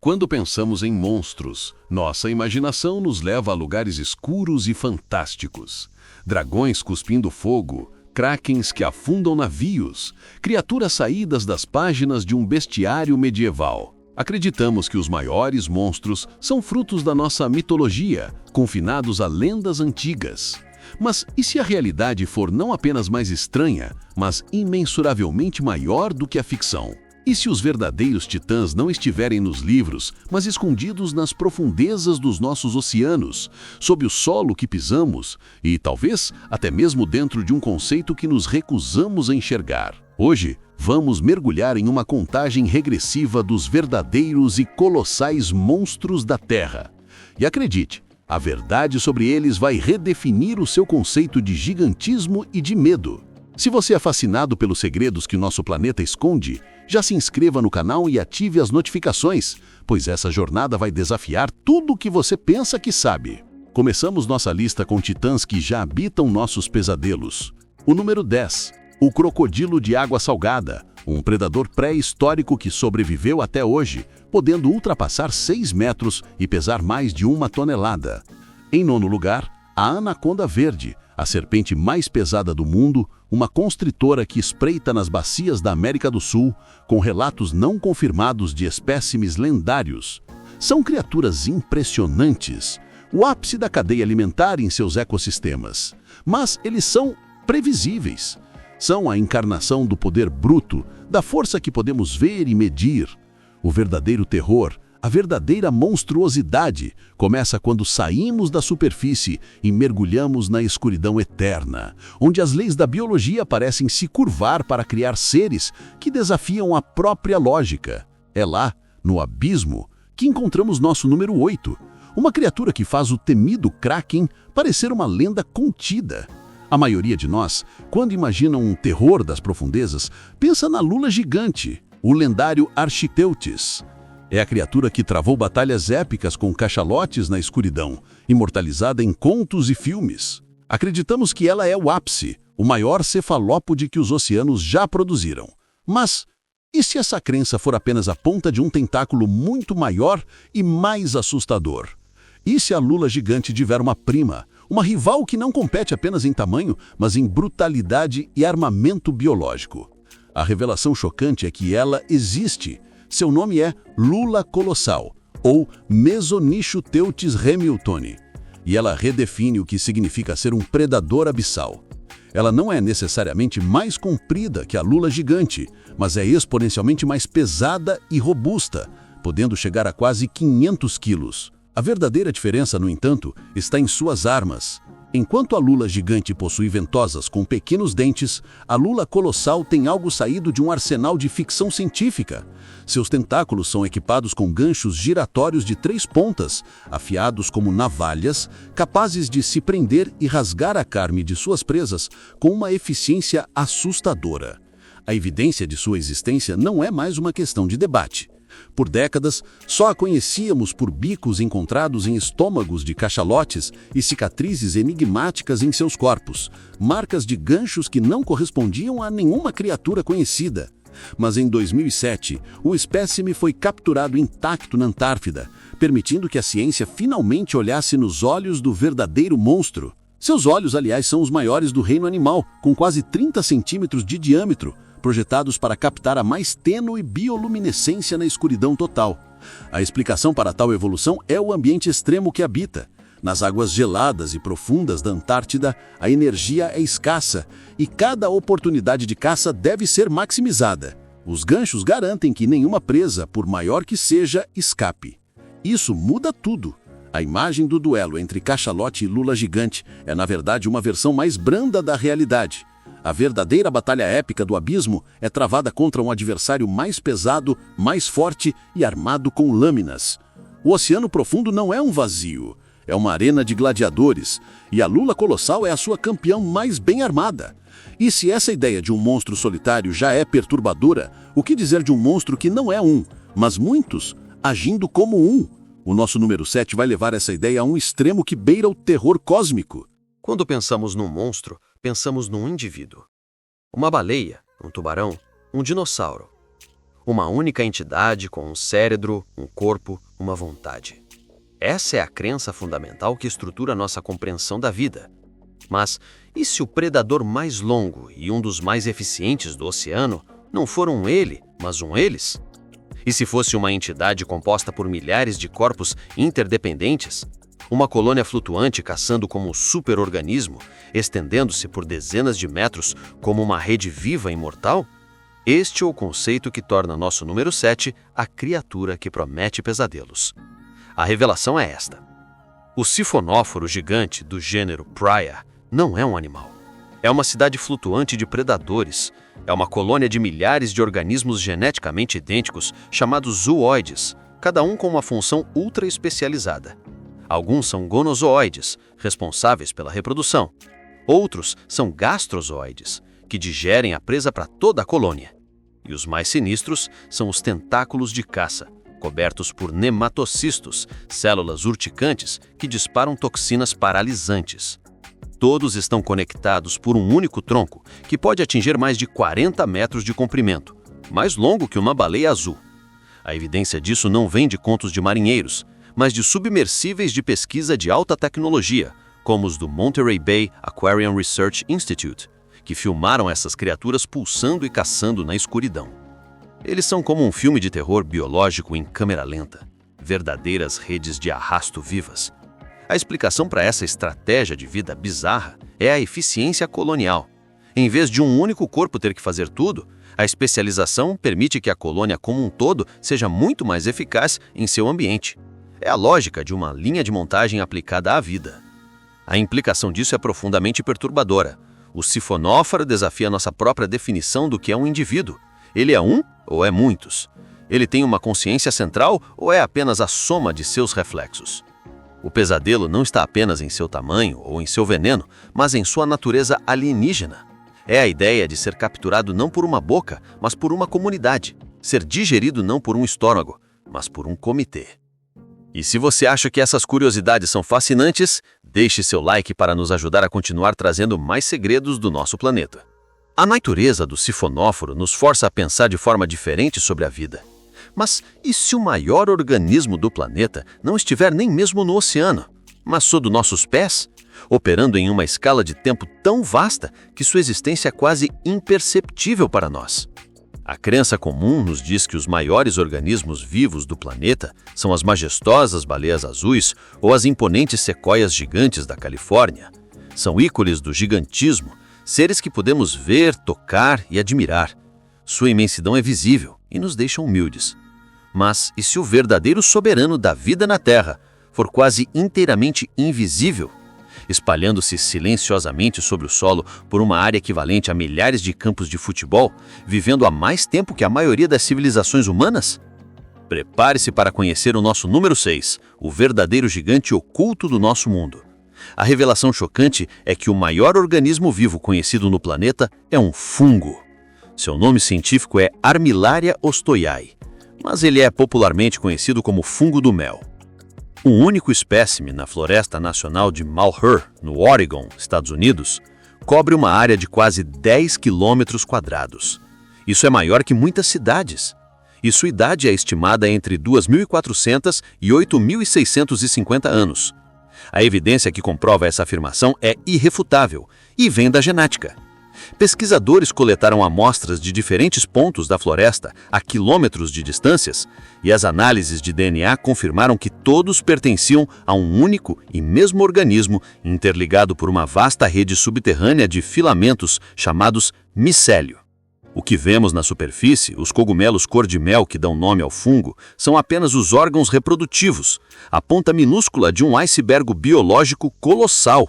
Quando pensamos em monstros, nossa imaginação nos leva a lugares escuros e fantásticos. Dragões cuspindo fogo, krakens que afundam navios, criaturas saídas das páginas de um bestiário medieval. Acreditamos que os maiores monstros são frutos da nossa mitologia, confinados a lendas antigas. Mas e se a realidade for não apenas mais estranha, mas imensuravelmente maior do que a ficção? E se os verdadeiros titãs não estiverem nos livros, mas escondidos nas profundezas dos nossos oceanos, sob o solo que pisamos e, talvez, até mesmo dentro de um conceito que nos recusamos a enxergar? Hoje, vamos mergulhar em uma contagem regressiva dos verdadeiros e colossais monstros da Terra. E acredite, a verdade sobre eles vai redefinir o seu conceito de gigantismo e de medo. Se você é fascinado pelos segredos que o nosso planeta esconde, já se inscreva no canal e ative as notificações, pois essa jornada vai desafiar tudo o que você pensa que sabe. Começamos nossa lista com titãs que já habitam nossos pesadelos. O número 10, o crocodilo de água salgada, um predador pré-histórico que sobreviveu até hoje, podendo ultrapassar 6 metros e pesar mais de 1 tonelada. Em nono lugar, a anaconda verde, a serpente mais pesada do mundo, uma constritora que espreita nas bacias da América do Sul, com relatos não confirmados de espécimes lendários. São criaturas impressionantes, o ápice da cadeia alimentar em seus ecossistemas. Mas eles são previsíveis. São a encarnação do poder bruto, da força que podemos ver e medir. O verdadeiro terror, a verdadeira monstruosidade, começa quando saímos da superfície e mergulhamos na escuridão eterna, onde as leis da biologia parecem se curvar para criar seres que desafiam a própria lógica. É lá, no abismo, que encontramos nosso número 8, uma criatura que faz o temido Kraken parecer uma lenda contida. A maioria de nós, quando imagina um terror das profundezas, pensa na lula gigante, o lendário Architeuthis. É a criatura que travou batalhas épicas com cachalotes na escuridão, imortalizada em contos e filmes. Acreditamos que ela é o ápice, o maior cefalópode que os oceanos já produziram. Mas, e se essa crença for apenas a ponta de um tentáculo muito maior e mais assustador? E se a lula gigante tiver uma prima, uma rival que não compete apenas em tamanho, mas em brutalidade e armamento biológico? A revelação chocante é que ela existe. Seu nome é lula colossal, ou Mesonychoteuthis hamiltoni, e ela redefine o que significa ser um predador abissal. Ela não é necessariamente mais comprida que a lula gigante, mas é exponencialmente mais pesada e robusta, podendo chegar a quase 500 quilos. A verdadeira diferença, no entanto, está em suas armas. Enquanto a lula gigante possui ventosas com pequenos dentes, a lula colossal tem algo saído de um arsenal de ficção científica. Seus tentáculos são equipados com ganchos giratórios de 3 pontas, afiados como navalhas, capazes de se prender e rasgar a carne de suas presas com uma eficiência assustadora. A evidência de sua existência não é mais uma questão de debate. Por décadas, só a conhecíamos por bicos encontrados em estômagos de cachalotes e cicatrizes enigmáticas em seus corpos, marcas de ganchos que não correspondiam a nenhuma criatura conhecida. Mas em 2007, o espécime foi capturado intacto na Antártida, permitindo que a ciência finalmente olhasse nos olhos do verdadeiro monstro. Seus olhos, aliás, são os maiores do reino animal, com quase 30 centímetros de diâmetro, projetados para captar a mais tênue bioluminescência na escuridão total. A explicação para tal evolução é o ambiente extremo que habita. Nas águas geladas e profundas da Antártida, a energia é escassa e cada oportunidade de caça deve ser maximizada. Os ganchos garantem que nenhuma presa, por maior que seja, escape. Isso muda tudo. A imagem do duelo entre cachalote e lula gigante é, na verdade, uma versão mais branda da realidade. A verdadeira batalha épica do abismo é travada contra um adversário mais pesado, mais forte e armado com lâminas. O oceano profundo não é um vazio, é uma arena de gladiadores, e a lula colossal é a sua campeã mais bem armada. E se essa ideia de um monstro solitário já é perturbadora, o que dizer de um monstro que não é um, mas muitos, agindo como um? O nosso número 7 vai levar essa ideia a um extremo que beira o terror cósmico. Quando pensamos num monstro, pensamos num indivíduo. Uma baleia, um tubarão, um dinossauro. Uma única entidade com um cérebro, um corpo, uma vontade. Essa é a crença fundamental que estrutura nossa compreensão da vida. Mas e se o predador mais longo e um dos mais eficientes do oceano não for um ele, mas um eles? E se fosse uma entidade composta por milhares de corpos interdependentes? Uma colônia flutuante caçando como um superorganismo, estendendo-se por dezenas de metros como uma rede viva e imortal? Este é o conceito que torna nosso número 7 a criatura que promete pesadelos. A revelação é esta. O sifonóforo gigante do gênero Praia não é um animal. É uma cidade flutuante de predadores. É uma colônia de milhares de organismos geneticamente idênticos chamados zooides, cada um com uma função ultra especializada. Alguns são gonozoides, responsáveis pela reprodução. Outros são gastrozoides, que digerem a presa para toda a colônia. E os mais sinistros são os tentáculos de caça, cobertos por nematocistos, células urticantes que disparam toxinas paralisantes. Todos estão conectados por um único tronco, que pode atingir mais de 40 metros de comprimento, mais longo que uma baleia azul. A evidência disso não vem de contos de marinheiros, mas de submersíveis de pesquisa de alta tecnologia, como os do Monterey Bay Aquarium Research Institute, que filmaram essas criaturas pulsando e caçando na escuridão. Eles são como um filme de terror biológico em câmera lenta, verdadeiras redes de arrasto vivas. A explicação para essa estratégia de vida bizarra é a eficiência colonial. Em vez de um único corpo ter que fazer tudo, a especialização permite que a colônia como um todo seja muito mais eficaz em seu ambiente. É a lógica de uma linha de montagem aplicada à vida. A implicação disso é profundamente perturbadora. O sifonóforo desafia nossa própria definição do que é um indivíduo. Ele é um ou é muitos? Ele tem uma consciência central ou é apenas a soma de seus reflexos? O pesadelo não está apenas em seu tamanho ou em seu veneno, mas em sua natureza alienígena. É a ideia de ser capturado não por uma boca, mas por uma comunidade. Ser digerido não por um estômago, mas por um comitê. E se você acha que essas curiosidades são fascinantes, deixe seu like para nos ajudar a continuar trazendo mais segredos do nosso planeta. A natureza do sifonóforo nos força a pensar de forma diferente sobre a vida. Mas e se o maior organismo do planeta não estiver nem mesmo no oceano, mas sob nossos pés, operando em uma escala de tempo tão vasta que sua existência é quase imperceptível para nós? A crença comum nos diz que os maiores organismos vivos do planeta são as majestosas baleias azuis ou as imponentes sequoias gigantes da Califórnia. São ícones do gigantismo, seres que podemos ver, tocar e admirar. Sua imensidão é visível e nos deixa humildes. Mas e se o verdadeiro soberano da vida na Terra for quase inteiramente invisível, espalhando-se silenciosamente sobre o solo por uma área equivalente a milhares de campos de futebol, vivendo há mais tempo que a maioria das civilizações humanas? Prepare-se para conhecer o nosso número 6, o verdadeiro gigante oculto do nosso mundo. A revelação chocante é que o maior organismo vivo conhecido no planeta é um fungo. Seu nome científico é Armillaria ostoiae, mas ele é popularmente conhecido como fungo do mel. Um único espécime na Floresta Nacional de Malheur, no Oregon, Estados Unidos, cobre uma área de quase 10 quilômetros quadrados. Isso é maior que muitas cidades. E sua idade é estimada entre 2.400 e 8.650 anos. A evidência que comprova essa afirmação é irrefutável e vem da genética. Pesquisadores coletaram amostras de diferentes pontos da floresta a quilômetros de distâncias e as análises de DNA confirmaram que todos pertenciam a um único e mesmo organismo interligado por uma vasta rede subterrânea de filamentos chamados micélio. O que vemos na superfície, os cogumelos cor-de-mel que dão nome ao fungo, são apenas os órgãos reprodutivos, a ponta minúscula de um iceberg biológico colossal.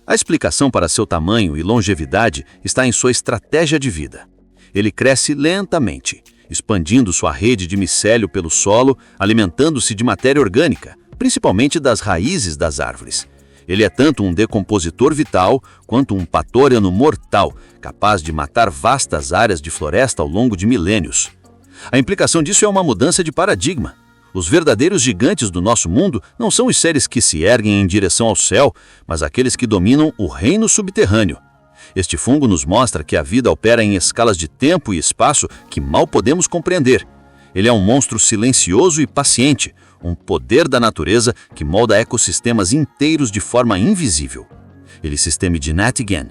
A explicação para seu tamanho e longevidade está em sua estratégia de vida. Ele cresce lentamente, expandindo sua rede de micélio pelo solo, alimentando-se de matéria orgânica, principalmente das raízes das árvores. Ele é tanto um decompositor vital quanto um patógeno mortal, capaz de matar vastas áreas de floresta ao longo de milênios. A implicação disso é uma mudança de paradigma. Os verdadeiros gigantes do nosso mundo não são os seres que se erguem em direção ao céu, mas aqueles que dominam o reino subterrâneo. Este fungo nos mostra que a vida opera em escalas de tempo e espaço que mal podemos compreender. Ele é um monstro silencioso e paciente, um poder da natureza que molda ecossistemas inteiros de forma invisível. Ele se teme de Natigan.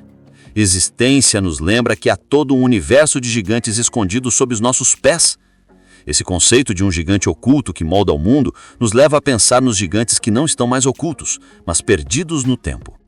Existência nos lembra que há todo um universo de gigantes escondidos sob os nossos pés. Esse conceito de um gigante oculto que molda o mundo nos leva a pensar nos gigantes que não estão mais ocultos, mas perdidos no tempo.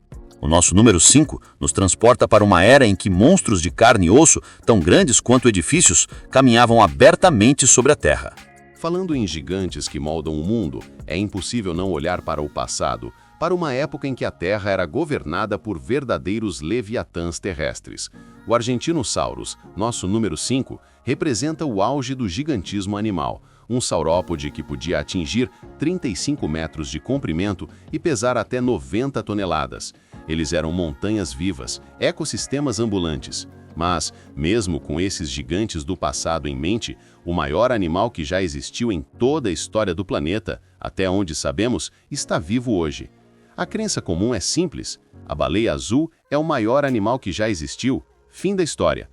O nosso número 5 nos transporta para uma era em que monstros de carne e osso, tão grandes quanto edifícios, caminhavam abertamente sobre a Terra. Falando em gigantes que moldam o mundo, é impossível não olhar para o passado, para uma época em que a Terra era governada por verdadeiros leviatãs terrestres. O Argentinosaurus, nosso número 5, representa o auge do gigantismo animal, um saurópode que podia atingir 35 metros de comprimento e pesar até 90 toneladas. Eles eram montanhas vivas, ecossistemas ambulantes. Mas, mesmo com esses gigantes do passado em mente, o maior animal que já existiu em toda a história do planeta, até onde sabemos, está vivo hoje. A crença comum é simples: a baleia azul é o maior animal que já existiu, fim da história.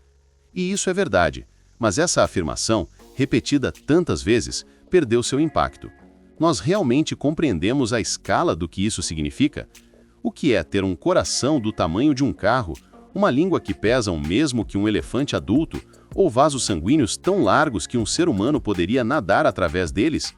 E isso é verdade, mas essa afirmação, repetida tantas vezes, perdeu seu impacto. Nós realmente compreendemos a escala do que isso significa? O que é ter um coração do tamanho de um carro, uma língua que pesa o mesmo que um elefante adulto, ou vasos sanguíneos tão largos que um ser humano poderia nadar através deles?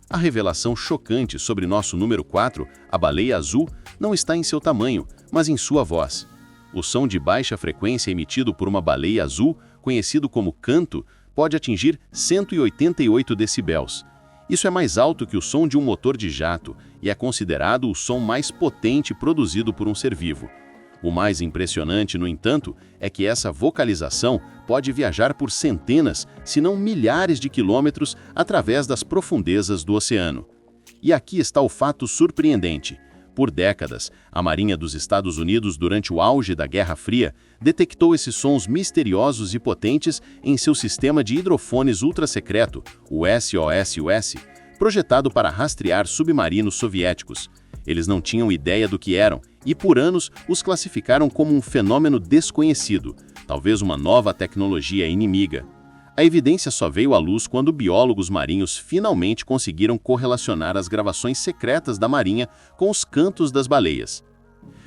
A revelação chocante sobre nosso número 4, a baleia azul, não está em seu tamanho, mas em sua voz. O som de baixa frequência emitido por uma baleia azul, conhecido como canto, pode atingir 188 decibéis. Isso é mais alto que o som de um motor de jato e é considerado o som mais potente produzido por um ser vivo. O mais impressionante, no entanto, é que essa vocalização pode viajar por centenas, se não milhares de quilômetros através das profundezas do oceano. E aqui está o fato surpreendente. Por décadas, a Marinha dos Estados Unidos, durante o auge da Guerra Fria, detectou esses sons misteriosos e potentes em seu sistema de hidrofones ultra-secreto, o SOSUS, projetado para rastrear submarinos soviéticos. Eles não tinham ideia do que eram e, por anos, os classificaram como um fenômeno desconhecido, talvez uma nova tecnologia inimiga. A evidência só veio à luz quando biólogos marinhos finalmente conseguiram correlacionar as gravações secretas da Marinha com os cantos das baleias.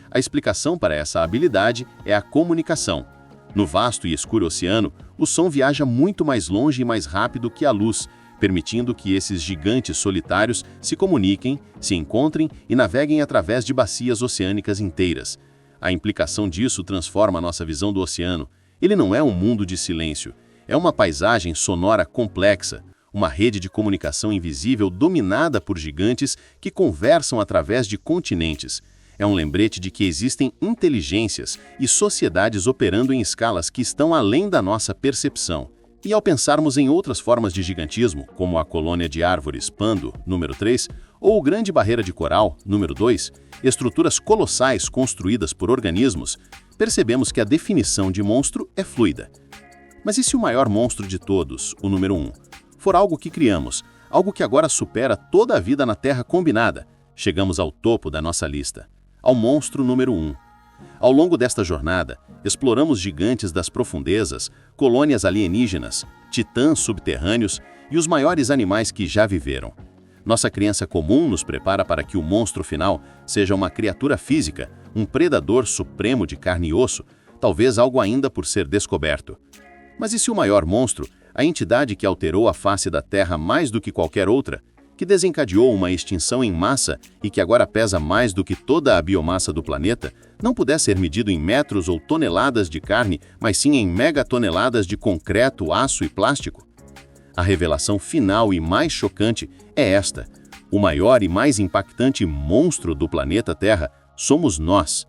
A explicação para essa habilidade é a comunicação. No vasto e escuro oceano, o som viaja muito mais longe e mais rápido que a luz, permitindo que esses gigantes solitários se comuniquem, se encontrem e naveguem através de bacias oceânicas inteiras. A implicação disso transforma a nossa visão do oceano. Ele não é um mundo de silêncio. É uma paisagem sonora complexa, uma rede de comunicação invisível dominada por gigantes que conversam através de continentes. É um lembrete de que existem inteligências e sociedades operando em escalas que estão além da nossa percepção. E ao pensarmos em outras formas de gigantismo, como a colônia de árvores Pando, número 3, ou Grande Barreira de Coral, número 2, estruturas colossais construídas por organismos, percebemos que a definição de monstro é fluida. Mas e se o maior monstro de todos, o número 1, for algo que criamos, algo que agora supera toda a vida na Terra combinada? Chegamos ao topo da nossa lista, ao monstro número 1. Ao longo desta jornada, exploramos gigantes das profundezas, colônias alienígenas, titãs subterrâneos e os maiores animais que já viveram. Nossa crença comum nos prepara para que o monstro final seja uma criatura física, um predador supremo de carne e osso, talvez algo ainda por ser descoberto. Mas e se o maior monstro, a entidade que alterou a face da Terra mais do que qualquer outra, que desencadeou uma extinção em massa e que agora pesa mais do que toda a biomassa do planeta, não puder ser medido em metros ou toneladas de carne, mas sim em megatoneladas de concreto, aço e plástico? A revelação final e mais chocante é esta: o maior e mais impactante monstro do planeta Terra somos nós.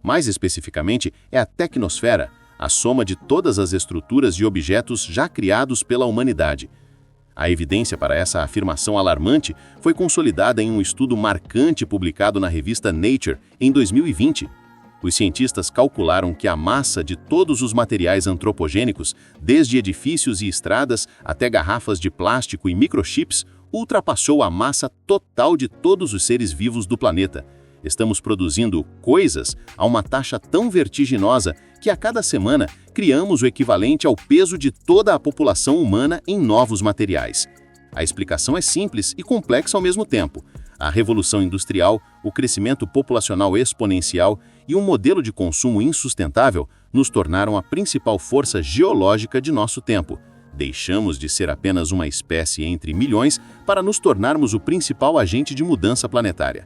Mais especificamente, é a tecnosfera, a soma de todas as estruturas e objetos já criados pela humanidade. A evidência para essa afirmação alarmante foi consolidada em um estudo marcante publicado na revista Nature em 2020. Os cientistas calcularam que a massa de todos os materiais antropogênicos, desde edifícios e estradas até garrafas de plástico e microchips, ultrapassou a massa total de todos os seres vivos do planeta. Estamos produzindo coisas a uma taxa tão vertiginosa que a cada semana criamos o equivalente ao peso de toda a população humana em novos materiais. A explicação é simples e complexa ao mesmo tempo. A revolução industrial, o crescimento populacional exponencial e um modelo de consumo insustentável nos tornaram a principal força geológica de nosso tempo. Deixamos de ser apenas uma espécie entre milhões para nos tornarmos o principal agente de mudança planetária.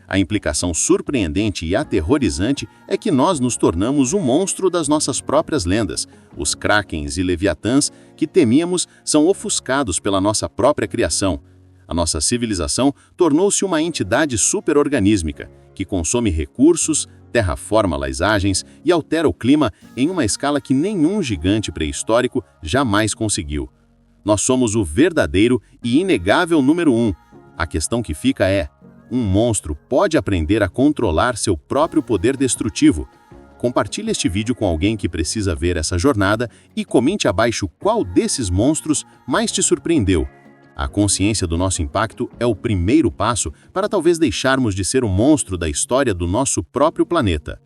A implicação surpreendente e aterrorizante é que nós nos tornamos um monstro das nossas próprias lendas. Os krakens e leviatãs que temíamos são ofuscados pela nossa própria criação. A nossa civilização tornou-se uma entidade superorganísmica, que consome recursos, terraforma paisagens e altera o clima em uma escala que nenhum gigante pré-histórico jamais conseguiu. Nós somos o verdadeiro e inegável número 1. A questão que fica é: um monstro pode aprender a controlar seu próprio poder destrutivo? Compartilhe este vídeo com alguém que precisa ver essa jornada e comente abaixo qual desses monstros mais te surpreendeu. A consciência do nosso impacto é o primeiro passo para talvez deixarmos de ser o monstro da história do nosso próprio planeta.